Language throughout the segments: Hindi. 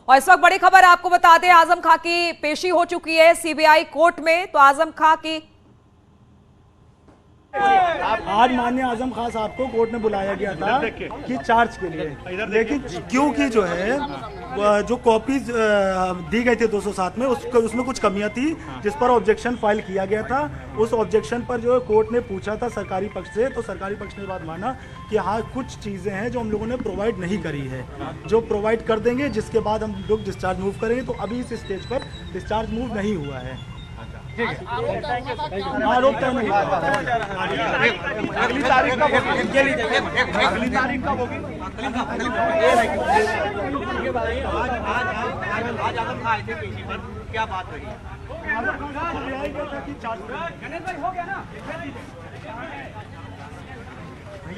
और इस वक्त बड़ी खबर आपको बता दें, आजम खां की पेशी हो चुकी है सीबीआई कोर्ट में। तो आजम खां की आज माननीय आजम खान साहब को कोर्ट में बुलाया गया था कि चार्ज के लिए, लेकिन क्योंकि जो है जो कॉपीज दी गई थी 207 में उसमें कुछ कमियां थी जिस पर ऑब्जेक्शन फाइल किया गया था। उस ऑब्जेक्शन पर जो कोर्ट ने पूछा था सरकारी पक्ष से, तो सरकारी पक्ष ने बात माना कि हाँ कुछ चीज़ें हैं जो हम लोगों ने प्रोवाइड नहीं करी है, जो प्रोवाइड कर देंगे जिसके बाद हम लोग डिस्चार्ज मूव करेंगे। तो अभी इस स्टेज पर डिस्चार्ज मूव नहीं हुआ है। आरोप तय नहीं हुआ। अगली तारीख कब होगी? आज आजम खां आए थे पेशी पर, क्या बात रही है?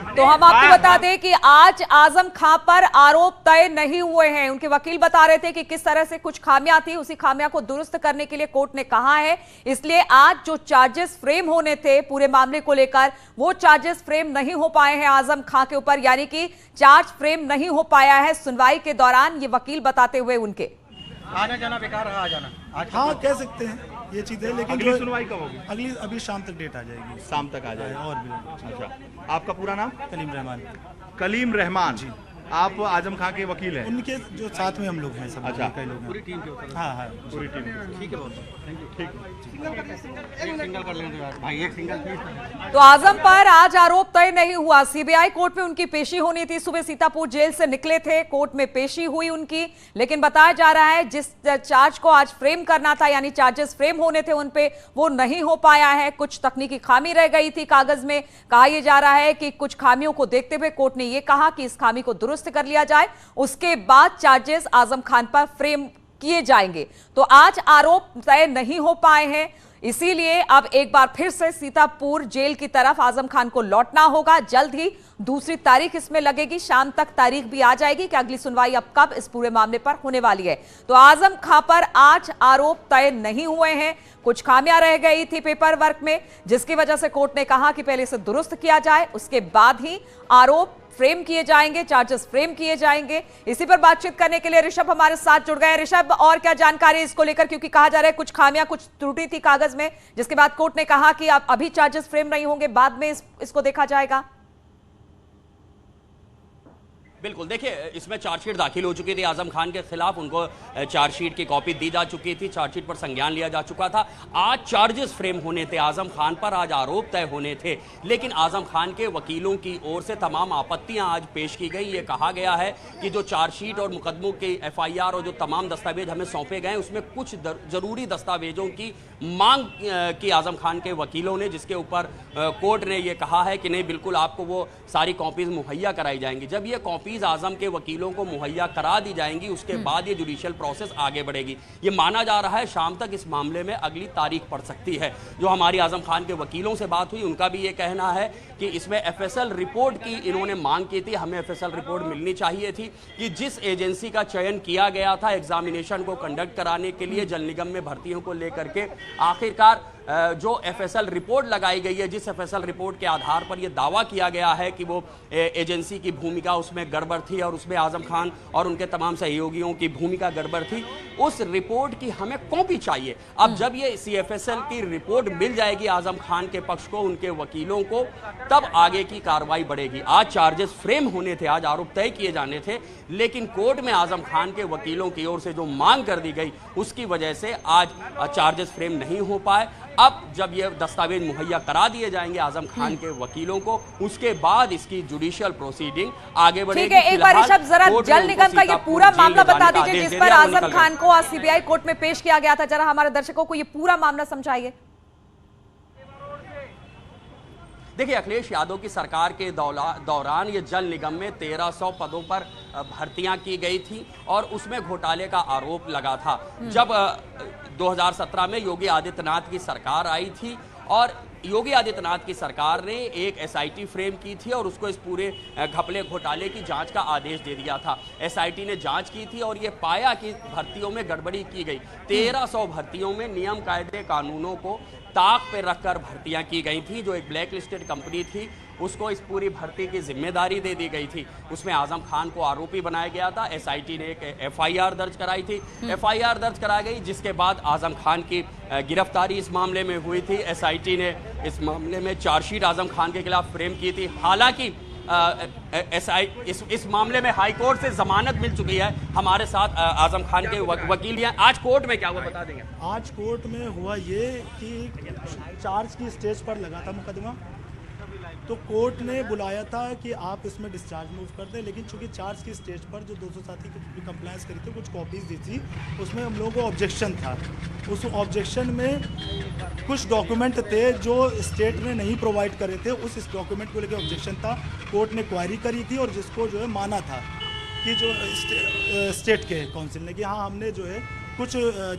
तो हम आपको बता दें कि आज आजम खां पर आरोप तय नहीं हुए हैं। उनके वकील बता रहे थे कि किस तरह से कुछ खामियां थी, उसी खामियां को दुरुस्त करने के लिए कोर्ट ने कहा है। इसलिए आज जो चार्जेस फ्रेम होने थे पूरे मामले को लेकर, वो चार्जेस फ्रेम नहीं हो पाए हैं आजम खां के ऊपर, यानी कि चार्ज फ्रेम नहीं हो पाया है सुनवाई के दौरान, ये वकील बताते हुए उनके। आना जाना बेकार रहा, आ जाना आज हाँ कह सकते हैं ये चीज़ है, लेकिन अगली सुनवाई कब होगी? अगली अभी शाम तक डेट आ जाएगी। शाम तक आ जाएगा। और भी अच्छा, आपका पूरा नाम? कलीम रहमान। कलीम रहमान जी, आप आजम खां के वकील हैं? उनके जो साथ में हम लोग हैं सब। अच्छा, कई लोग हैं। पूरी टीम के ऊपर? हाँ हाँ पूरी टीम। ठीक है, बहुत थैंक यू। ठीक, सिंगल कर लेंगे यार भाई, एक सिंगल प्लीज। तो आजम पर आज आरोप तय नहीं हुआ। सीबीआई कोर्ट में उनकी पेशी होनी थी, सुबह सीतापुर जेल से निकले थे, कोर्ट में पेशी हुई उनकी, लेकिन बताया जा रहा है जिस चार्ज को आज फ्रेम करना था, यानी चार्जेस फ्रेम होने थे उन पे, वो नहीं हो पाया है। कुछ तकनीकी खामी रह गई थी कागज में। कहा यह जा रहा है कि कुछ खामियों को देखते हुए कोर्ट ने यह कहा कि इस खामी को दुरुस्त कर लिया जाए, उसके बाद चार्जेस आजम खान पर फ्रेम किए जाएंगे। तो आज आरोप तय नहीं हो पाए हैं, इसीलिए अब एक बार फिर से सीतापुर जेल की तरफ आजम खान को लौटना होगा। जल्द ही दूसरी तारीख इसमें लगेगी, शाम तक तारीख भी आ जाएगी कि अगली सुनवाई अब कब इस पूरे मामले पर होने वाली है। तो आजम खां पर आज आरोप तय नहीं हुए हैं, कुछ खामियां रह गई थी पेपर वर्क में, जिसकी वजह से कोर्ट ने कहा कि पहले इसे दुरुस्त किया जाए, उसके बाद ही आरोप फ्रेम किए जाएंगे, चार्जेस फ्रेम किए जाएंगे। इसी पर बातचीत करने के लिए ऋषभ हमारे साथ जुड़ गए। ऋषभ, और क्या जानकारी इसको लेकर, क्योंकि कहा जा रहा है कुछ खामियां, कुछ त्रुटि थी कागज में, जिसके बाद कोर्ट ने कहा कि अब अभी चार्जेस फ्रेम नहीं होंगे, बाद में इसको देखा जाएगा। बिल्कुल, देखिए इसमें चार्जशीट दाखिल हो चुकी थी आजम खान के खिलाफ, उनको चार्जशीट की कॉपी दी जा चुकी थी, चार्जशीट पर संज्ञान लिया जा चुका था। आज चार्जेस फ्रेम होने थे आजम खान पर, आज आरोप तय होने थे, लेकिन आजम खान के वकीलों की ओर से तमाम आपत्तियां आज पेश की गई। ये कहा गया है कि जो चार्जशीट और मुकदमों के FIR और जो तमाम दस्तावेज हमें सौंपे गए, उसमें कुछ जरूरी दस्तावेजों की मांग की आजम खान के वकीलों ने, जिसके ऊपर कोर्ट ने यह कहा है कि नहीं, बिल्कुल आपको वो सारी कॉपीज मुहैया कराई जाएंगी। जब ये कॉपीज आजम के वकीलों को मुहैया करा दी जाएंगी, उसके बाद ये जुडिशियल प्रोसेस आगे बढ़ेगी। ये माना जा रहा है शाम तक इस मामले में अगली तारीख पड़ सकती है। जो हमारी आजम खान के वकीलों से बात हुई, उनका भी ये कहना है कि इसमें FSL रिपोर्ट की इन्होंने मांग की थी, हमें FSL रिपोर्ट मिलनी चाहिए थी कि जिस एजेंसी का चयन किया गया था एग्जामिनेशन को कंडक्ट कराने के लिए जल निगम में भर्तियों को लेकर के, आखिरकार जो FSL रिपोर्ट लगाई गई है, जिस FSL रिपोर्ट के आधार पर यह दावा किया गया है कि वो एजेंसी की भूमिका उसमें गड़बड़ थी और उसमें आजम खान और उनके तमाम सहयोगियों की भूमिका गड़बड़ थी, उस रिपोर्ट की हमें कॉपी चाहिए। अब जब ये CFSL की रिपोर्ट मिल जाएगी आजम खान के पक्ष को, उनके वकीलों को, तब आगे की कार्रवाई बढ़ेगी। आज चार्जेस फ्रेम होने थे, आज आरोप तय किए जाने थे, लेकिन कोर्ट में आजम खान के वकीलों की ओर से जो मांग कर दी गई, उसकी वजह से आज चार्जेस फ्रेम नहीं हो पाए। अब जब ये दस्तावेज मुहैया करा दिए जाएंगे आजम खान के वकीलों को, उसके बाद इसकी जुडिशियल प्रोसीडिंग आगे बढ़ेगी। ठीक है, एक बार ऋषभ जरा जल निगम का ये पूरा मामला बता दीजिए जिस पर आजम खान को आज सीबीआई कोर्ट में पेश किया गया था, जरा हमारे दर्शकों को ये पूरा मामला समझाइए। देखिए, अखिलेश यादव की सरकार के दौरान ये जल निगम में 1300 पदों पर भर्तियां की गई थी और उसमें घोटाले का आरोप लगा था। जब 2017 में योगी आदित्यनाथ की सरकार आई थी और योगी आदित्यनाथ की सरकार ने एक SIT फ्रेम की थी और उसको इस पूरे घपले घोटाले की जांच का आदेश दे दिया था। SIT ने जांच की थी और ये पाया कि भर्तियों में गड़बड़ी की गई। 1300 भर्तियों में नियम कायदे कानूनों को ताक पे रखकर भर्तियां की गई थी। जो एक ब्लैक लिस्टेड कंपनी थी उसको इस पूरी भर्ती की जिम्मेदारी दे दी गई थी। उसमें आजम खान को आरोपी बनाया गया था। एसआईटी ने एक एफआईआर दर्ज कराई थी। एफआईआर दर्ज कराई गई जिसके बाद आजम खान की गिरफ्तारी इस मामले में हुई थी। एसआईटी ने इस मामले में चार्जशीट आजम खान के खिलाफ फ्रेम की थी। हालांकि इस मामले में हाई कोर्ट से जमानत मिल चुकी है। हमारे साथ आजम खान के वकील हैं। आज कोर्ट में क्या हुआ बता देंगे। आज कोर्ट में हुआ ये कि चार्ज की स्टेज पर लगा था मुकदमा, तो कोर्ट ने बुलाया था कि आप इसमें डिस्चार्ज मूव कर दें, लेकिन चूंकि चार्ज की स्टेज पर जो 207 की कंप्लायंस करी थी, कुछ कॉपीज दी थी, उसमें हम लोगों को ऑब्जेक्शन था। उस ऑब्जेक्शन में कुछ डॉक्यूमेंट थे जो स्टेट ने नहीं प्रोवाइड करे थे, उस डॉक्यूमेंट को लेकर ऑब्जेक्शन था। कोर्ट ने क्वायरी करी थी और जिसको जो है माना था कि जो स्टेट के काउंसिल ने कि हाँ हमने जो है कुछ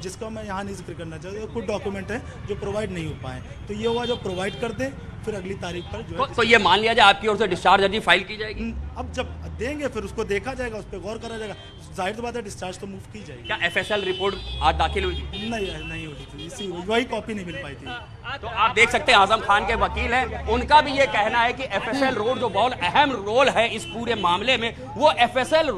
जिसका मैं यहाँ नहीं जिक्र करना चाहता, कुछ डॉक्यूमेंट हैं जो प्रोवाइड नहीं हो पाए, तो ये हुआ जो प्रोवाइड कर दे फिर अगली तारीख पर जो है तो ये मान लिया जाए आपकी ओर से डिस्चार्ज अर्जी फाइल की जाएगी। अब जब देंगे फिर उसको देखा जाएगा, उस पर गौर करा जाएगा। जाहिर सी बात है डिस्चार्ज तो मूव की जाएगी। क्या एफएसएल रिपोर्ट आज दाखिल हुई थी? नहीं हुई थी, इसी वही कॉपी नहीं मिल पाई थी। तो आप देख सकते हैं आजम खान के वकील हैं, उनका भी ये कहना है कि एफएसएल रोड जो बहुत अहम रोल है इस पूरे मामले में, वो एफएसएल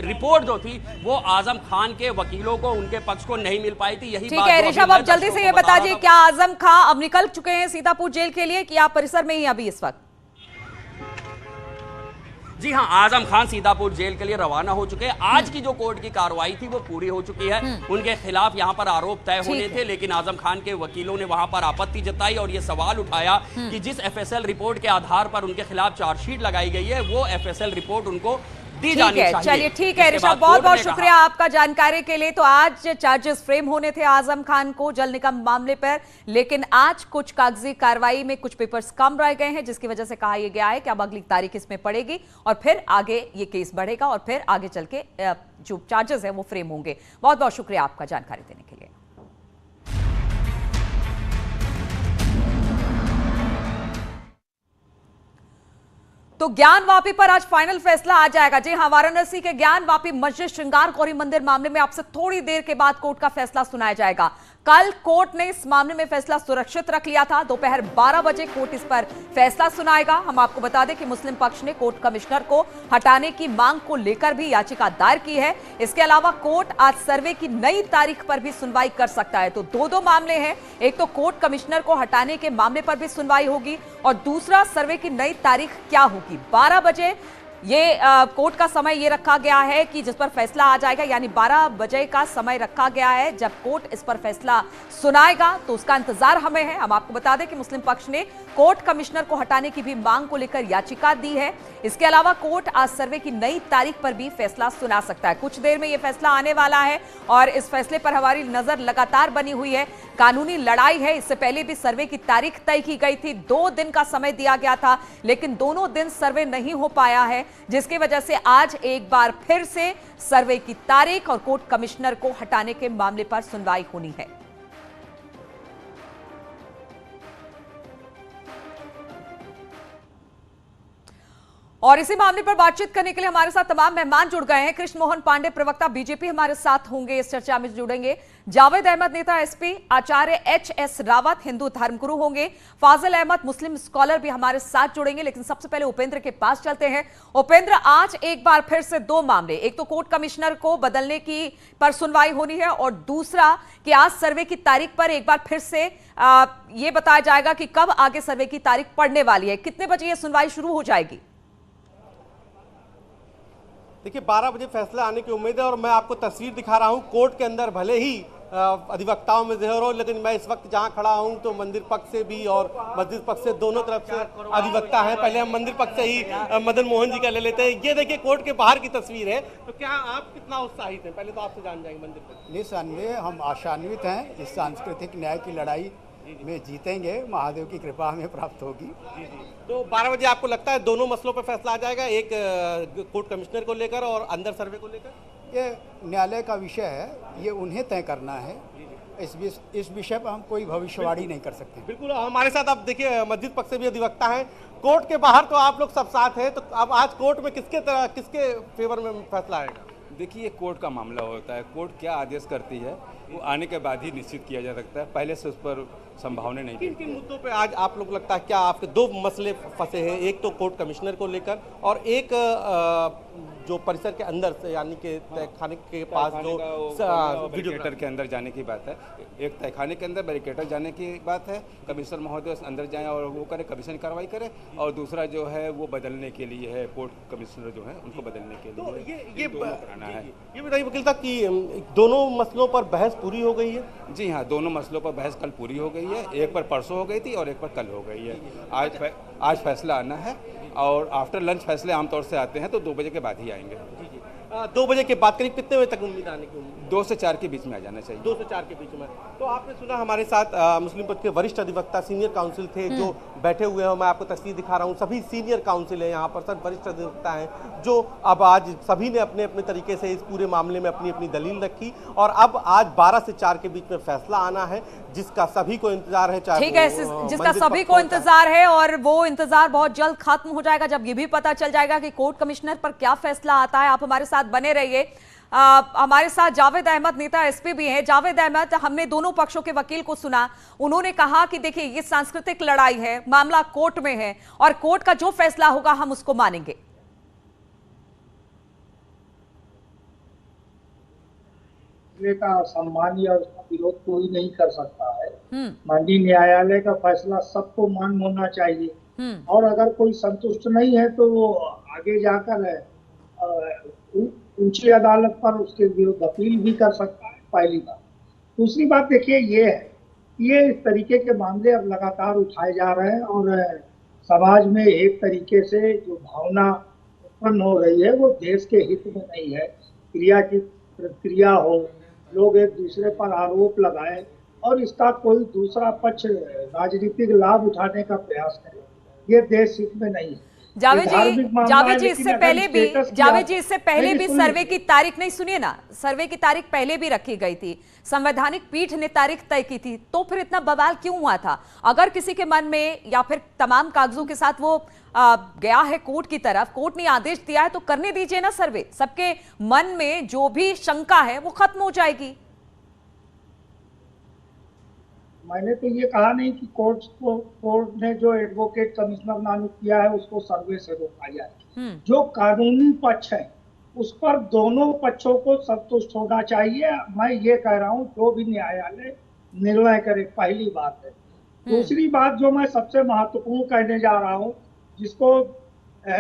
रिपोर्ट जो थी वो आजम खान के वकीलों को उनके पक्ष को नहीं मिल पाई थी। यही ठीक है ऋषभ, अब जल्दी से ये बता दीजिए क्या आजम खान अब निकल चुके हैं सीतापुर जेल के लिए कि आप परिसर में ही अभी इस वक्त? जी हाँ, आजम खान सीतापुर जेल के लिए रवाना हो चुके हैं। आज की जो कोर्ट की कार्रवाई थी वो पूरी हो चुकी है। उनके खिलाफ यहाँ पर आरोप तय होने थे, लेकिन आजम खान के वकीलों ने वहां पर आपत्ति जताई और ये सवाल उठाया कि जिस एफएसएल रिपोर्ट के आधार पर उनके खिलाफ चार्जशीट लगाई गई है वो एफएसएल रिपोर्ट उनको दी जानी चाहिए। चलिए ठीक है ऋषभ, बहुत बहुत शुक्रिया आपका जानकारी के लिए। तो आज चार्जेस फ्रेम होने थे आजम खान को जल निगम मामले पर, लेकिन आज कुछ कागजी कार्रवाई में कुछ पेपर्स कम रह गए हैं, जिसकी वजह से कहा यह गया है कि अब अगली तारीख इसमें पड़ेगी और फिर आगे ये केस बढ़ेगा और फिर आगे चल के जो चार्जेस है वो फ्रेम होंगे। बहुत बहुत शुक्रिया आपका जानकारी देने के लिए। तो ज्ञान वापी पर आज फाइनल फैसला आ जाएगा। जी हां, वाराणसी के ज्ञान वापी मस्जिद श्रृंगार गौरी मंदिर मामले में आपसे थोड़ी देर के बाद कोर्ट का फैसला सुनाया जाएगा। कल कोर्ट ने इस मामले में फैसला सुरक्षित रख लिया था। दोपहर 12 बजे कोर्ट इस पर फैसला सुनाएगा। हम आपको बता दें कि मुस्लिम पक्ष ने कोर्ट कमिश्नर को हटाने की मांग को लेकर भी याचिका दायर की है। इसके अलावा कोर्ट आज सर्वे की नई तारीख पर भी सुनवाई कर सकता है। तो दो मामले हैं, एक तो कोर्ट कमिश्नर को हटाने के मामले पर भी सुनवाई होगी और दूसरा सर्वे की नई तारीख क्या होगी। 12 बजे ये कोर्ट का समय ये रखा गया है कि जिस पर फैसला आ जाएगा, यानी 12 बजे का समय रखा गया है। जब कोर्ट इस पर फैसला सुनाएगा तो उसका इंतजार हमें है। हम आपको बता दें कि मुस्लिम पक्ष ने कोर्ट कमिश्नर को हटाने की भी मांग को लेकर याचिका दी है। इसके अलावा कोर्ट आज सर्वे की नई तारीख पर भी फैसला सुना सकता है। कुछ देर में यह फैसला आने वाला है और इस फैसले पर हमारी नजर लगातार बनी हुई है। कानूनी लड़ाई है, इससे पहले भी सर्वे की तारीख तय की गई थी, 2 दिन का समय दिया गया था, लेकिन दोनों दिन सर्वे नहीं हो पाया है, जिसकी वजह से आज एक बार फिर से सर्वे की तारीख और कोर्ट कमिश्नर को हटाने के मामले पर सुनवाई होनी है। और इसी मामले पर बातचीत करने के लिए हमारे साथ तमाम मेहमान जुड़ गए हैं। कृष्ण मोहन पांडे, प्रवक्ता बीजेपी, हमारे साथ होंगे, इस चर्चा में जुड़ेंगे। जावेद अहमद, नेता एसपी, आचार्य एचएस रावत, हिंदू धर्मगुरु होंगे। फाजिल अहमद, मुस्लिम स्कॉलर, भी हमारे साथ जुड़ेंगे। लेकिन सबसे पहले उपेंद्र के पास चलते हैं। उपेंद्र, आज एक बार फिर से 2 मामले, एक तो कोर्ट कमिश्नर को बदलने की पर सुनवाई होनी है और दूसरा कि आज सर्वे की तारीख पर एक बार फिर से ये बताया जाएगा कि कब आगे सर्वे की तारीख पड़ने वाली है। कितने बजे यह सुनवाई शुरू हो जाएगी? देखिए 12 बजे फैसला आने की उम्मीद है और मैं आपको तस्वीर दिखा रहा हूं। कोर्ट के अंदर भले ही अधिवक्ताओं में ज़हर हो, लेकिन मैं इस वक्त जहां खड़ा हूं तो मंदिर पक्ष से भी और मस्जिद पक्ष से दोनों तरफ से अधिवक्ता हैं। पहले हम मंदिर पक्ष से ही मदन मोहन जी का ले लेते हैं। ये देखिए कोर्ट के बाहर की तस्वीर है। तो क्या आप कितना उत्साहित हैं, पहले तो आपसे जान जाएंगे मंदिर पक्ष। निसंदेह हम आशान्वित हैं, इस सांस्कृतिक न्याय की लड़ाई में जीतेंगे, महादेव की कृपा हमें प्राप्त होगी। तो 12 बजे आपको लगता है दोनों मसलों पर फैसला आ जाएगा, एक कोर्ट कमिश्नर को लेकर और अंदर सर्वे को लेकर? ये न्यायालय का विषय है, ये उन्हें तय करना है। इस विषय पर हम कोई भविष्यवाणी नहीं कर सकते। बिल्कुल, हमारे साथ आप देखिए मस्जिद पक्ष से भी अधिवक्ता हैं। कोर्ट के बाहर तो आप लोग सब साथ हैं, तो अब आज कोर्ट में किसके फेवर में फैसला आएगा? देखिए कोर्ट का मामला होता है, कोर्ट क्या आदेश करती है वो आने के बाद ही निश्चित किया जा सकता है, पहले से उस पर संभावना नहीं। किन मुद्दों पे आज आप लोग लगता है क्या आपके दो मसले फंसे हैं, एक तो कोर्ट कमिश्नर को लेकर और एक जो परिसर के अंदर से यानी कि तहखाने के पास जो बैरिकेटर के अंदर जाने की बात है। एक तहखाने के अंदर बैरिकेटर जाने की बात है, कमिश्नर महोदय अंदर जाएं और वो करे, कमीशन कार्रवाई करे, और दूसरा जो है वो बदलने के लिए है, कोर्ट कमिश्नर जो है उनको बदलने के लिए तो ये कराना है। ये बताइए वकील साहब कि दोनों मसलों पर बहस पूरी हो गई है? जी हाँ, दोनों मसलों पर बहस कल पूरी हो गई है, एक पर परसों हो गई थी और एक पर कल हो गई है। आज फैसला आना है और आफ्टर लंच फैसले आमतौर से आते हैं तो 2 बजे के बाद ही आएंगे। 2 बजे के बाद करीब कितने बजे तक उम्मीद आने की उम्मीद? 2 से 4 के बीच में आ जाना चाहिए। 2 से 4 के बीच में। तो आपने सुना हमारे साथ मुस्लिम पक्ष के वरिष्ठ अधिवक्ता सीनियर काउंसिल थे जो बैठे हुए हैं। मैं आपको तस्वीर दिखा रहा हूँ, सभी सीनियर काउंसिल है यहाँ पर, सब वरिष्ठ अधिवक्ता हैं जो अब आज सभी ने अपने अपने तरीके से इस पूरे मामले में अपनी अपनी दलील रखी और अब आज 12 से 4 के बीच में फैसला आना है जिसका सभी को इंतजार है। ठीक है, जिसका सभी को इंतजार है और वो इंतजार बहुत जल्द खत्म हो जाएगा जब ये भी पता चल जाएगा कि कोर्ट कमिश्नर पर क्या फैसला आता है। आप हमारे साथ बने रहिए। हमारे साथ जावेद अहमद नेता एसपी भी हैं। जावेद अहमद, हमने दोनों पक्षों के वकील को सुना, उन्होंने कहा कि देखिए ये सांस्कृतिक लड़ाई है, मामला कोर्ट में है और कोर्ट का जो फैसला होगा हम उसको मानेंगे। का सम्मान या उसका विरोध कोई नहीं कर सकता है। माननीय न्यायालय का फैसला सबको मान होना चाहिए और अगर कोई संतुष्ट नहीं है तो वो आगे जाकर ऊंची अदालत पर उसके विरुद्ध अपील भी कर सकता है, पहली बात। दूसरी बात देखिए ये है, ये इस तरीके के मामले अब लगातार उठाए जा रहे हैं और समाज में एक तरीके से जो भावना उत्पन्न हो रही है वो देश के हित में नहीं है। क्रिया की प्रतिक्रिया हो, लोग एक दूसरे पर आरोप लगाए और इसका कोई दूसरा पक्ष राजनीतिक लाभ उठाने का प्रयास करे, ये देश हित में नहीं है। जावेद जी इससे पहले भी सर्वे की तारीख नहीं, सुनिए ना, सर्वे की तारीख पहले भी रखी गई थी, संवैधानिक पीठ ने तारीख तय की थी, तो फिर इतना बवाल क्यों हुआ था? अगर किसी के मन में या फिर तमाम कागजों के साथ वो गया है कोर्ट की तरफ, कोर्ट ने आदेश दिया है तो करने दीजिए ना सर्वे, सबके मन में जो भी शंका है वो खत्म हो जाएगी। मैंने तो ये कहा नहीं कि कोर्ट ने जो एडवोकेट कमिश्नर नामित किया है उसको सर्वे से रोका जाए। जो कानूनी पक्ष है उस पर दोनों पक्षों को संतुष्ट होना चाहिए। मैं ये कह रहा हूँ जो भी न्यायालय निर्णय करे, पहली बात है। दूसरी बात जो मैं सबसे महत्वपूर्ण कहने जा रहा हूँ, जिसको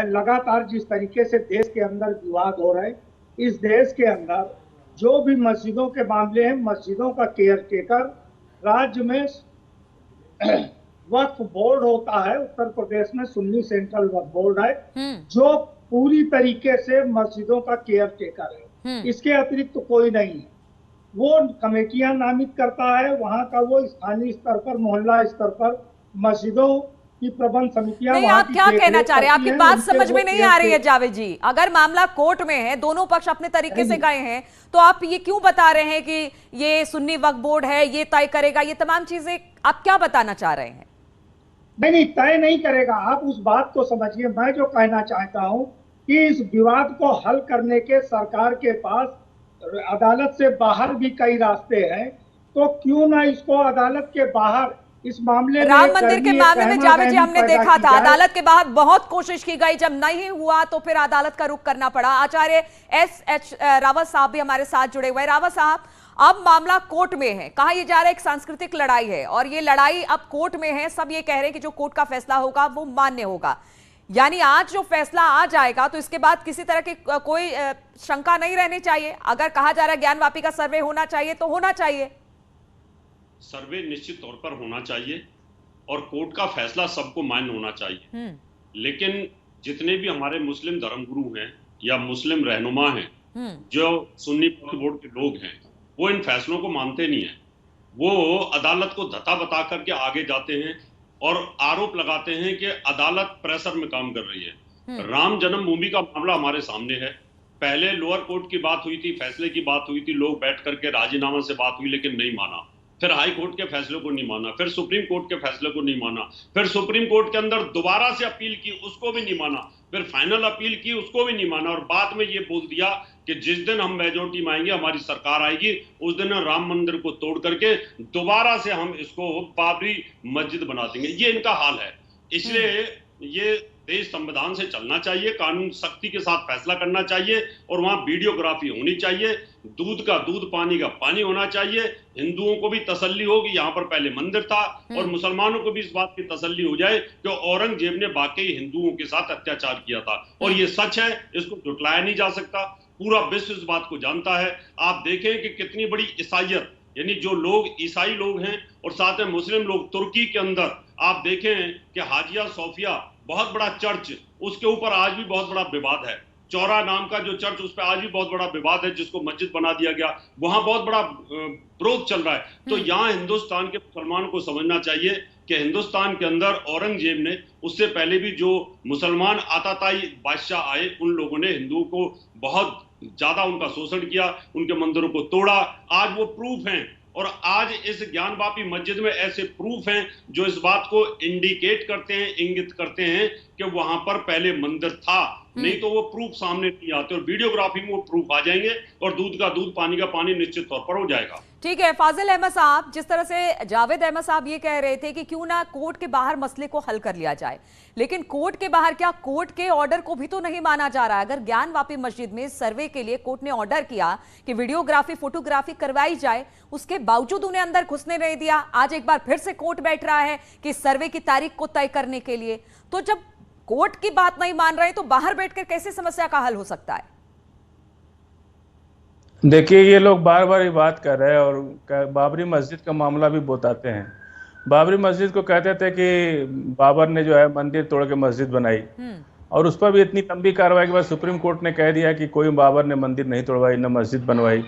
लगातार जिस तरीके से देश के अंदर विवाद हो रहे, इस देश के अंदर जो भी मस्जिदों के मामले हैं, मस्जिदों का केयर टेकर राज्य में वक्फ बोर्ड होता है। उत्तर प्रदेश में सुन्नी सेंट्रल वक्फ बोर्ड है जो पूरी तरीके से मस्जिदों का केयर टेकर है। इसके अतिरिक्त तो कोई नहीं है। वो कमेटियां नामित करता है, वहां का वो स्थानीय स्तर पर, मोहल्ला स्तर पर मस्जिदों की प्रबंध समितियां। नहीं, आप क्या कहना चाह रहे हैं? आपकी बात समझ में नहीं आ रही है जावेद जी। अगर मामला कोर्ट में है, दोनों पक्ष अपने तरीके से गए हैं, तो आप ये क्यों बता रहे हैं कि ये सुन्नी वक्फ बोर्ड है, ये तय करेगा? ये तमाम चीजें आप क्या बताना चाह रहे हैं? नहीं, तय नहीं करेगा। आप उस बात को समझिए। मैं जो कहना चाहता हूँ कि इस विवाद को हल करने के सरकार के पास अदालत से बाहर भी कई रास्ते हैं, तो क्यों ना इसको अदालत के बाहर इस मामले राम मंदिर के मामले में जावेद जी हमने देखा था, अदालत के बाहर बहुत कोशिश की गई, जब नहीं हुआ तो फिर अदालत का रुख करना पड़ा। आचार्य एस.एच. रावत साहब भी हमारे साथ जुड़े हुए। रावत साहब, अब मामला कोर्ट में है, कहा यह जा रहा है एक सांस्कृतिक लड़ाई है और ये लड़ाई अब कोर्ट में है। सब ये कह रहे हैं कि जो कोर्ट का फैसला होगा वो मान्य होगा, यानी आज जो फैसला आ जाएगा तो इसके बाद किसी तरह की कोई शंका नहीं रहनी चाहिए। अगर कहा जा रहा है ज्ञानवापी का सर्वे होना चाहिए तो होना चाहिए। सर्वे निश्चित तौर पर होना चाहिए और कोर्ट का फैसला सबको मान्य होना चाहिए। लेकिन जितने भी हमारे मुस्लिम धर्मगुरु हैं या मुस्लिम रहनुमा हैं, जो सुन्नी वक्फ बोर्ड के लोग हैं, वो इन फैसलों को मानते नहीं है। वो अदालत को धता बता करके आगे जाते हैं और आरोप लगाते हैं कि अदालत प्रेशर में काम कर रही है। राम जन्मभूमि का मामला हमारे सामने है। पहले लोअर कोर्ट की बात हुई थी, फैसले की बात हुई थी, लोग बैठ करके राजीनामा से बात हुई लेकिन नहीं माना। फिर हाई कोर्ट के फैसले को नहीं माना, फिर सुप्रीम कोर्ट के फैसले को नहीं माना, फिर सुप्रीम कोर्ट के अंदर दोबारा से अपील की, उसको भी नहीं माना, फिर फाइनल अपील की, उसको भी नहीं माना और बाद में ये बोल दिया कि जिस दिन हम मेजोरिटी में आएंगे, हमारी सरकार आएगी, उस दिन राम मंदिर को तोड़ करके दोबारा से हम इसको बाबरी मस्जिद बना देंगे। ये इनका हाल है। इसलिए ये देश संविधान से चलना चाहिए, कानून सख्ती के साथ फैसला करना चाहिए और वहां वीडियोग्राफी होनी चाहिए, दूध का दूध पानी का पानी होना चाहिए। हिंदुओं को भी तसल्ली हो कि यहाँ पर पहले मंदिर था और मुसलमानों को भी इस बात की तसल्ली हो जाए कि औरंगजेब ने वाकई हिंदुओं के साथ अत्याचार किया था और ये सच है, इसको झुटलाया नहीं जा सकता। पूरा विश्व इस बात को जानता है। आप देखें कि कितनी बड़ी ईसाइयत, यानी जो लोग ईसाई लोग हैं और साथ में मुस्लिम लोग, तुर्की के अंदर आप देखें कि हाजिया सोफिया बहुत बड़ा चर्च, उसके ऊपर आज भी बहुत बड़ा विवाद है। चौरा नाम का जो चर्च, उस पर आज भी बहुत बड़ा विवाद है, जिसको मस्जिद बना दिया गया, वहां बहुत बड़ा विरोध चल रहा है। तो यहाँ हिंदुस्तान के मुसलमानों को समझना चाहिए कि हिंदुस्तान के अंदर औरंगजेब ने, उससे पहले भी जो मुसलमान आताताई बादशाह आए, उन लोगों ने हिंदुओं को बहुत ज्यादा उनका शोषण किया, उनके मंदिरों को तोड़ा। आज वो प्रूफ हैं और आज इस ज्ञानवापी मस्जिद में ऐसे प्रूफ हैं जो इस बात को इंडिकेट करते हैं, इंगित करते हैं कि वहां पर पहले मंदिर था। नहीं तो वो प्रूफ सामने नहीं आते और वीडियोग्राफी में वो प्रूफ आ जाएंगे और दूध का दूध पानी का पानी निश्चित तौर पर हो जाएगा। ठीक है फाजिल अहमद साहब, जिस तरह से जावेद अहमद साहब ये कह रहे थे कि क्यों ना कोर्ट के बाहर मसले को हल कर लिया जाए, लेकिन कोर्ट के बाहर क्या कोर्ट के ऑर्डर को भी तो नहीं माना जा रहा है। अगर ज्ञानवापी मस्जिद में सर्वे के लिए कोर्ट ने ऑर्डर किया कि वीडियोग्राफी फोटोग्राफी करवाई जाए, उसके बावजूद उन्हें अंदर घुसने नहीं दिया। आज एक बार फिर से कोर्ट बैठ रहा है कि सर्वे की तारीख को तय करने के लिए। तो जब कोर्ट की बात नहीं मान रहे तो बाहर बैठकर कैसे समस्या का हल हो सकता है? देखिए, ये लोग बार बार ये बात कर रहे हैं और बाबरी मस्जिद का मामला भी बताते हैं। बाबरी मस्जिद को कहते थे कि बाबर ने जो है मंदिर तोड़ के मस्जिद बनाई और उस पर भी इतनी लंबी कार्रवाई के बाद सुप्रीम कोर्ट ने कह दिया कि कोई बाबर ने मंदिर नहीं तोड़वाई, न मस्जिद बनवाई।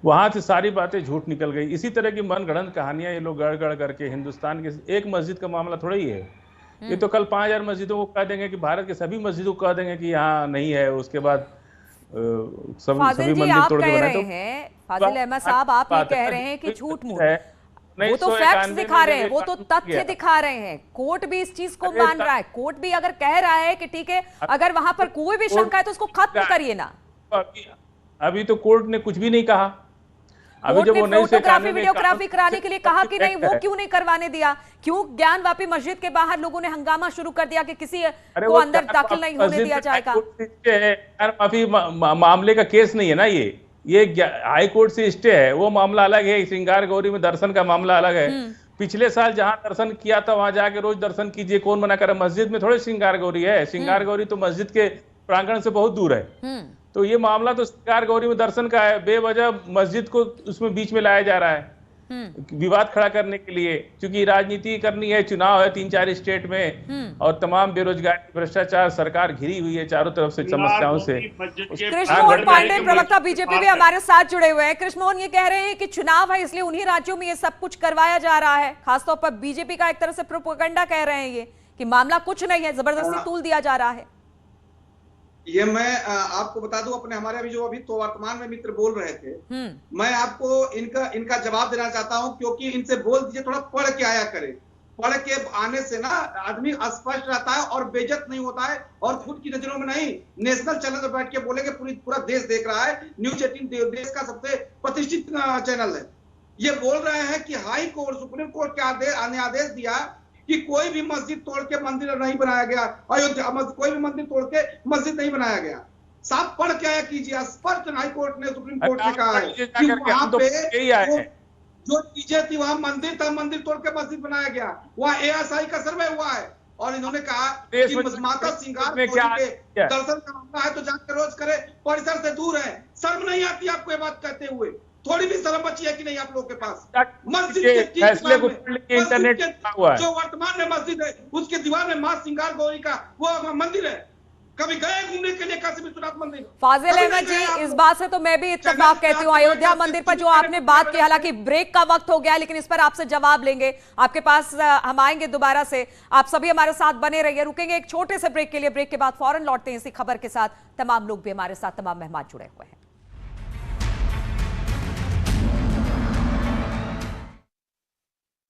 वहां से सारी बातें झूठ निकल गई। इसी तरह की मनगढ़ंत कहानियां ये लोग गढ़ गढ़ करके हिंदुस्तान के एक मस्जिद का मामला थोड़ा ही है। ये तो कल 5000 मस्जिदों को कह देंगे कि भारत के सभी मस्जिदों को कह देंगे कि यहाँ नहीं है, उसके बाद सभी मंदिर तोड़ के बनाए। तो फाजिल अहमद साहब, आप ये कह रहे हैं कि झूठ मूठ, वो तो फैक्ट्स दिखा रहे हैं, वो तो तथ्य दिखा रहे हैं। कोर्ट भी इस चीज को मान रहा है। कोर्ट भी अगर कह रहा है कि ठीक है, अगर वहां पर कोई भी शंका है तो उसको खत्म करिए ना। अभी तो कोर्ट ने कुछ भी नहीं कहा। अभी जब वो नहीं फोटोग्राफी वीडियोग्राफी कराने के लिए कहा कि नहीं, वो क्यों नहीं करवाने दिया? क्यों ज्ञानवापी मस्जिद के बाहर लोगों ने हंगामा शुरू कर दिया कि किसी को अंदर दाखिल नहीं होने दिया जाएगा? ज्ञानवापी मामले का केस नहीं है ना, ये हाई कोर्ट से स्टे है, वो मामला अलग है। श्रृंगार गौरी में दर्शन का मामला अलग है। पिछले साल जहां दर्शन किया था वहां जाके रोज दर्शन कीजिए, कौन मना कर? मस्जिद में थोड़े श्रृंगार गौरी है। श्रृंगार गौरी तो मस्जिद के प्रांगण से बहुत दूर है। तो ये मामला तो श्रृंगार गौरी में दर्शन का है। बेवजह मस्जिद को उसमें बीच में लाया जा रहा है विवाद खड़ा करने के लिए, क्योंकि राजनीति करनी है। चुनाव है 3-4 स्टेट में और तमाम बेरोजगारी, भ्रष्टाचार, सरकार घिरी हुई है चारों तरफ से समस्याओं से। कृष्णमोहन पांडे, प्रवक्ता बीजेपी भी हमारे साथ जुड़े हुए हैं। कृष्णमोहन ये कह रहे हैं कि चुनाव है इसलिए उन्हीं राज्यों में ये सब कुछ करवाया जा रहा है। खासतौर पर बीजेपी का एक तरह से प्रोपेगेंडा कह रहे हैं ये कि मामला कुछ नहीं है, जबरदस्ती तूल दिया जा रहा है। ये मैं आपको बता दूं, अपने हमारे अभी तो वर्तमान में मित्र बोल रहे थे, मैं आपको इनका जवाब देना चाहता हूं, क्योंकि इनसे बोल दीजिए थोड़ा पढ़ के आया करे। पढ़ के आने से ना आदमी स्पष्ट रहता है और बेइज्जत नहीं होता है, और खुद की नजरों में नहीं, नेशनल चैनल पर बैठ के बोलेंगे, पूरा देश देख रहा है। न्यूज 18 देश का सबसे प्रतिष्ठित चैनल है। ये बोल रहे हैं कि हाई कोर्ट, सुप्रीम कोर्ट के आदेश दिया कि कोई भी मस्जिद तोड़ के मंदिर नहीं बनाया गया, अयोध्या कोई भी मंदिर तोड़ के मस्जिद नहीं बनाया गया। साफ पढ़ के आया कीजिए। स्पष्ट हाई कोर्ट ने, सुप्रीम कोर्ट ने कहा है कि वहां पे जो चीजें थी, वहां मंदिर था, मंदिर तोड़ के मस्जिद बनाया गया। वहां ASI का सर्वे हुआ है और इन्होंने कहा कि माता श्रृंगार के दर्शन का मामला है तो जाकर रोज करे, परिसर से दूर है। शर्म नहीं आती आपको ये बात कहते हुए? थोड़ी भी शर्म बची है कि नहीं आप लोग के पास? मस्जिद के फैसले को इंटरनेट जो वर्तमान में मस्जिद है, उसके दीवार में मां श्रृंगार गौरी का वो मंदिर है। कभी गए घूमने के लिए काशी विश्वनाथ मंदिर? फाजिल अहमद जी, इस बात से तो मैं भी इत्तेफाक कहती हूँ। अयोध्या मंदिर पर जो आपने बात की, हालांकि ब्रेक का वक्त हो गया, लेकिन इस पर आपसे जवाब लेंगे। आपके पास हम आएंगे दोबारा से। आप सभी हमारे साथ बने रहिए। रुकेंगे एक छोटे से ब्रेक के लिए। ब्रेक के बाद फौरन लौटते हैं इसी खबर के साथ। तमाम लोग भी हमारे साथ, तमाम मेहमान जुड़े हुए हैं।